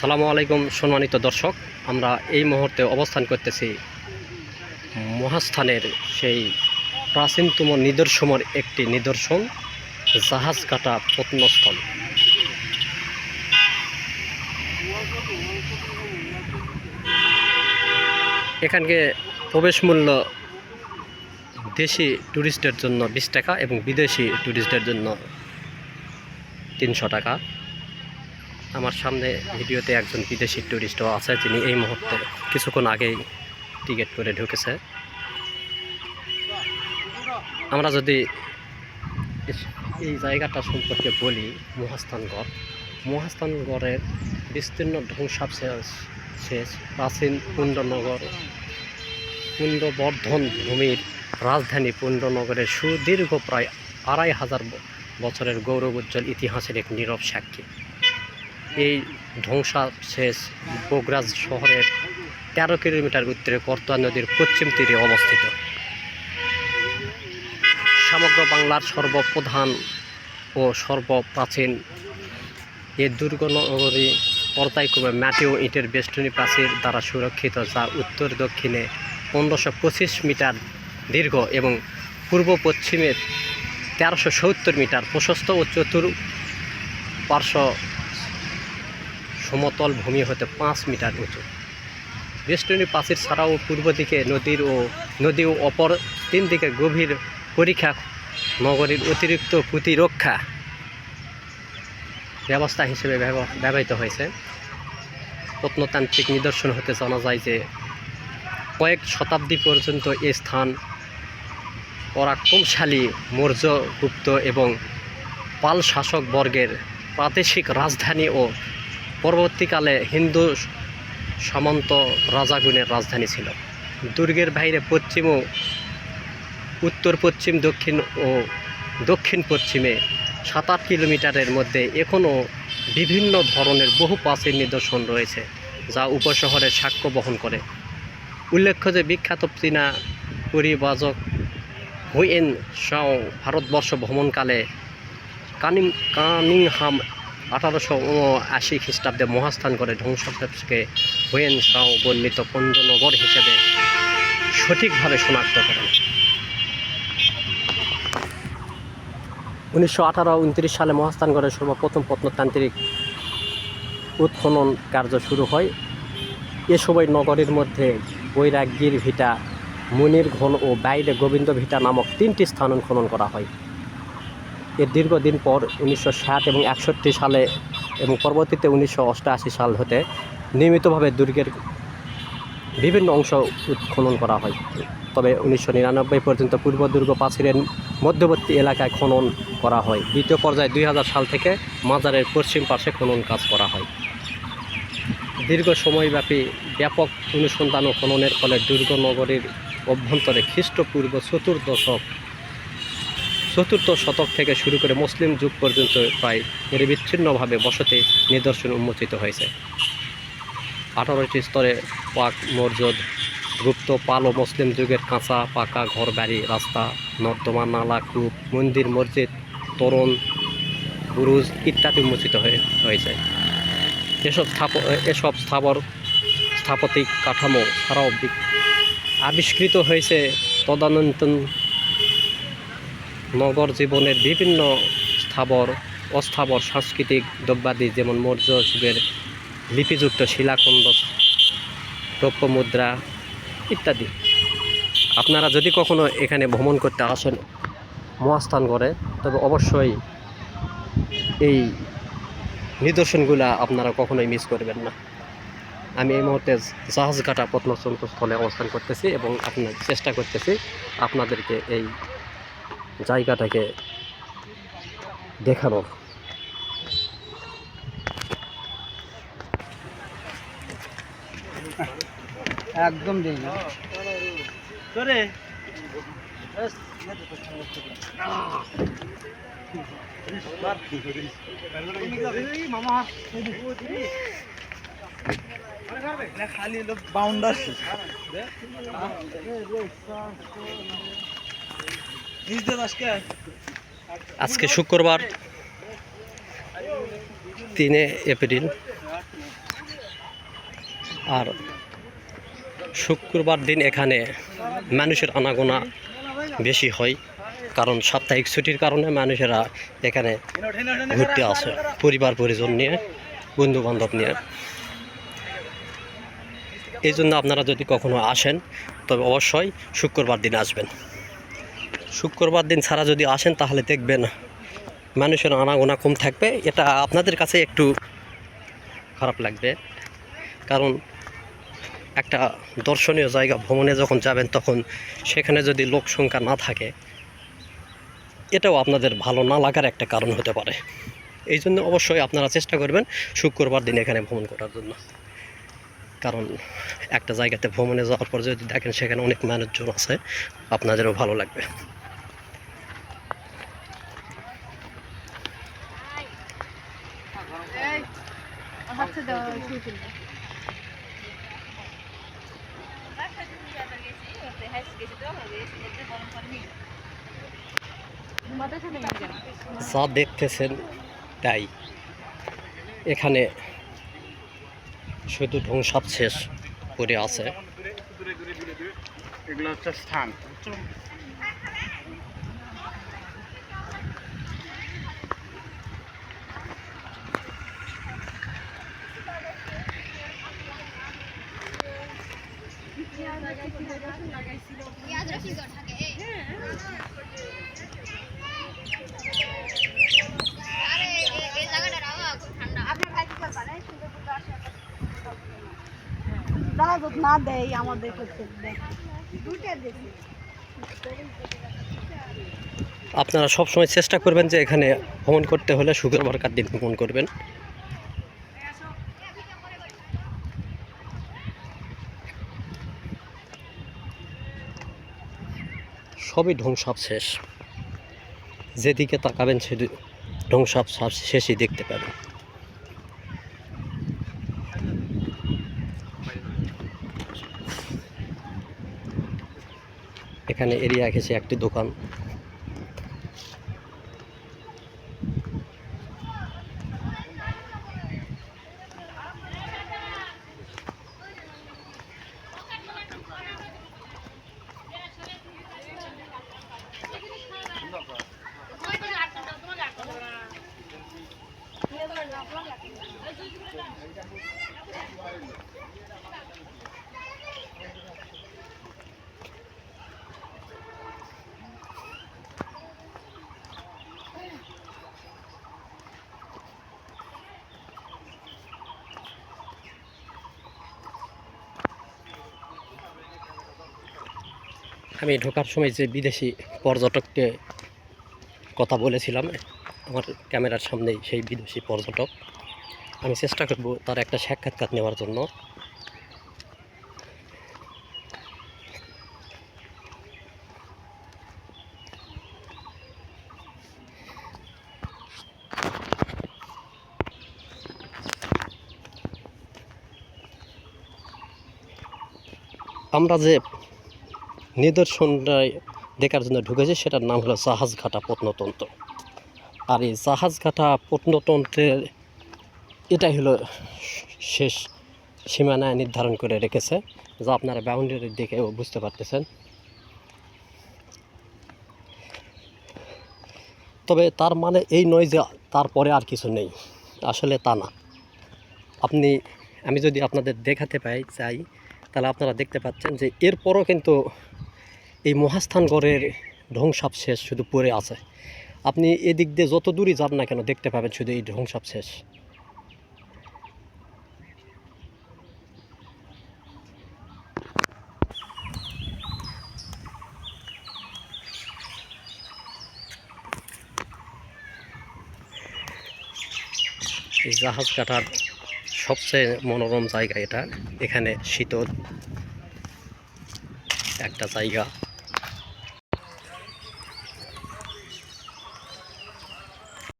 আসসালামু আলাইকুম সম্মানিত দর্শক, আমরা এই মুহূর্তে অবস্থান করতেছি মহাস্থানের সেই প্রাচীনতম নিদর্শনের একটি নিদর্শন জাহাজ কাটা প্রত্নস্থল। এখানকে প্রবেশ মূল্য দেশি ট্যুরিস্টের জন্য 20 টাকা এবং বিদেশি ট্যুরিস্টদের জন্য 300 টাকা। আমার সামনে ভিডিওতে একজন বিদেশি ট্যুরিস্টও আছে, যিনি এই মুহূর্তে কিছুক্ষণ আগেই টিকিট করে ঢুকেছে। আমরা যদি এই জায়গাটা সম্পর্কে বলি, মহাস্থানগড়ের বিস্তীর্ণ ধ্বংসাবশেষ প্রাচীন পুণ্ড্রবর্ধন ভূমির রাজধানী পুণ্ড্রনগরের সুদীর্ঘ প্রায় 2500 বছরের গৌরবোজ্জ্বল ইতিহাসের এক নীরব সাক্ষী। এই ধ্বংসাবশেষ বগুড়া শহরের 13 কিলোমিটার উত্তরে করতোয়া নদীর পশ্চিম তীরে অবস্থিত। সমগ্র বাংলার সর্বপ্রধান ও সর্বপ্রাচীন এই দুর্গনগরী পর্যায়ক্রমে মাটি ও ইটের বেষ্টনী প্রাচীর দ্বারা সুরক্ষিত, যা উত্তর দক্ষিণে 1525 মিটার দীর্ঘ এবং পূর্ব পশ্চিমে 1370 মিটার প্রশস্ত ও চতুর্পার্শ্ব সমতল ভূমি হতে 5 মিটার উঁচু। বেষ্টনী প্রাচীর ছাড়াও পূর্ব দিকে নদী ও অপর 3 দিকে গভীর পরিখা নগরীর অতিরিক্ত প্রতিরক্ষা ব্যবস্থা হিসেবে ব্যবহৃত হয়েছে। প্রত্নতান্ত্রিক নিদর্শন হতে জানা যায় যে কয়েক শতাব্দী পর্যন্ত এই স্থান পরাক্রমশালী মৌর্য, গুপ্ত এবং পাল শাসক বর্গের প্রাদেশিক রাজধানী ও পরবর্তীকালে হিন্দু সামন্ত রাজাগণের রাজধানী ছিল। দুর্গের বাইরে পশ্চিম ও উত্তর পশ্চিম, দক্ষিণ ও দক্ষিণ পশ্চিমে 7-8 কিলোমিটারের মধ্যে এখনও বিভিন্ন ধরনের বহু প্রাচীন নিদর্শন রয়েছে, যা উপশহরের সাক্ষ্য বহন করে। উল্লেখ্য যে বিখ্যাত চীনা পরিব্রাজক হুয়েন সাও ভারতবর্ষ ভ্রমণকালে কানিংহাম 1880 খ্রিস্টাব্দে মহাস্থান করে ধ্বংসাবশেষকে হুয়েন সাও বর্ণিত পুণ্ড্রনগর হিসেবে সঠিকভাবে শনাক্ত করেন। 1918-19 সালে মহাস্থানগড়ের সর্বপ্রথম প্রত্নতান্ত্রিক উৎখনন কার্য শুরু হয়। এ সময় নগরীর মধ্যে বৈরাগ্যীর ভিটা, মুনির ঘন ও বাইরে গোবিন্দ ভিটা নামক 3টি স্থান খনন করা হয়। এর দীর্ঘদিন পর 1960 এবং 61 সালে এবং পরবর্তীতে 1988 সাল হতে নিয়মিতভাবে দুর্গের বিভিন্ন অংশ উৎখনন করা হয়। তবে 1999 পর্যন্ত পূর্ব দুর্গ প্রাচীরের মধ্যবর্তী এলাকায় খনন করা হয়। দ্বিতীয় পর্যায়ে 2000 সাল থেকে মাজারের পশ্চিম পাশে খনন কাজ করা হয়। দীর্ঘ সময়ব্যাপী ব্যাপক অনুসন্ধান ও খননের ফলে দুর্গ নগরীর অভ্যন্তরে খ্রিস্টপূর্ব চতুর্থ শতক থেকে শুরু করে মুসলিম যুগ পর্যন্ত প্রায় নিরবিচ্ছিন্নভাবে বসতি নিদর্শন উন্মোচিত হয়েছে। 18টি স্তরে পাক, মৌর্য, গুপ্ত, পাল ও মুসলিম যুগের কাঁচা পাকা ঘর বাড়ি, রাস্তা, নর্দমা, নালা, কূপ, মন্দির, মসজিদ, তোরণ, বুরুজ ইত্যাদি উন্মোচিত হয়েছে। এসব স্থাপত্যিক কাঠামো ছাড়াও আবিষ্কৃত হয়েছে তদানীন্তন নগর জীবনের বিভিন্ন অস্থাবর সাংস্কৃতিক দ্রব্যাদি, যেমন মৌর্য যুগের লিপিযুক্ত শিলাখণ্ড, রৌপ্য মুদ্রা ইত্যাদি। আপনারা যদি কখনো এখানে ভ্রমণ করতে আসেন মহাস্থানগড়ে, তবে অবশ্যই এই নিদর্শনগুলো আপনারা কখনোই মিস করবেন না। আমি এই মুহূর্তে জাহাজ কাটা প্রত্নস্থলে অবস্থান করতেছি এবং আপনার চেষ্টা করতেছি আপনাদেরকে এই জায়গাটাকে দেখানোর। একদম দেই না খালি লোক বাউন্ডার আজকে শুক্রবার 3 এপ্রিল আর শুক্রবার দিন এখানে মানুষের আনাগোনা বেশি হয়, কারণ সাপ্তাহিক ছুটির কারণে মানুষেরা এখানে ঘুরতে আসে পরিবার পরিজন নিয়ে, বন্ধু বান্ধব নিয়ে। এই জন্য আপনারা যদি কখনো আসেন তবে অবশ্যই শুক্রবার দিন আসবেন। শুক্রবার দিন ছাড়া যদি আসেন তাহলে দেখবেন মানুষের আনাগোনা কম থাকবে। এটা আপনাদের কাছে একটু খারাপ লাগবে, কারণ একটা দর্শনীয় জায়গা ভ্রমণে যখন যাবেন তখন সেখানে যদি লোক সংখ্যা না থাকে, এটাও আপনাদের ভালো না লাগার একটা কারণ হতে পারে। এই জন্য অবশ্যই আপনারা চেষ্টা করবেন শুক্রবার দিন এখানে ভ্রমণ করার জন্য, কারণ একটা জায়গাতে ভ্রমণে যাওয়ার পর যদি দেখেন সেখানে অনেক মানুষজন আছে, আপনাদেরও ভালো লাগবে। যা দেখতেছেন তাই, এখানে শুধু ধ্বংসাবশেষ পড়ে আছে। এগুলো হচ্ছে স্থান। যারা যদি না দেয় আমাদের করতে দুইটা দেখি। আপনারা সবসময় চেষ্টা করবেন যে এখানে ভ্রমণ করতে হলে শুক্রবারকার দিন ভ্রমণ করবেন। সবই ধ্বংসাবশেষ, যেদিকে তাকাবেন সেদিকে ধ্বংসাবশেষই দেখতে পাবেন। এখানে এরিয়া গেছে একটি দোকান, আমি ঢোকার সময় যে বিদেশি পর্যটককে কথা বলেছিলাম আমার ক্যামেরার সামনেই, সেই বিদেশি পর্যটক, আমি চেষ্টা করব তার একটা সাক্ষাৎকার নেওয়ার জন্য। আমরা যে নিদর্শনটাই দেখার জন্য ঢুকেছি সেটার নাম হলো জাহাজঘাটা প্রত্নতন্ত্র। আর এই জাহাজঘাটা প্রত্নতন্ত্রের এটাই হলো শেষ সীমানায় নির্ধারণ করে রেখেছে, যা আপনারা বাউন্ডারি দেখে বুঝতে পারতেছেন। তবে তার মানে এই নয় যে তারপরে আর কিছু নেই, আসলে তা না। আমি যদি আপনাদের দেখাতে চাই তাহলে আপনারা দেখতে পাচ্ছেন যে এরপরও কিন্তু এই মহাস্থানগড়ের ধ্বংসাবশেষ শুধু পড়ে আছে। আপনি এদিক দিয়ে যত দূরই যান না কেন দেখতে পাবেন শুধু এই ধ্বংসাবশেষ। এই জাহাজ কাটার সবচেয়ে মনোরম জায়গা এটা, এখানে শীতল একটা জায়গা।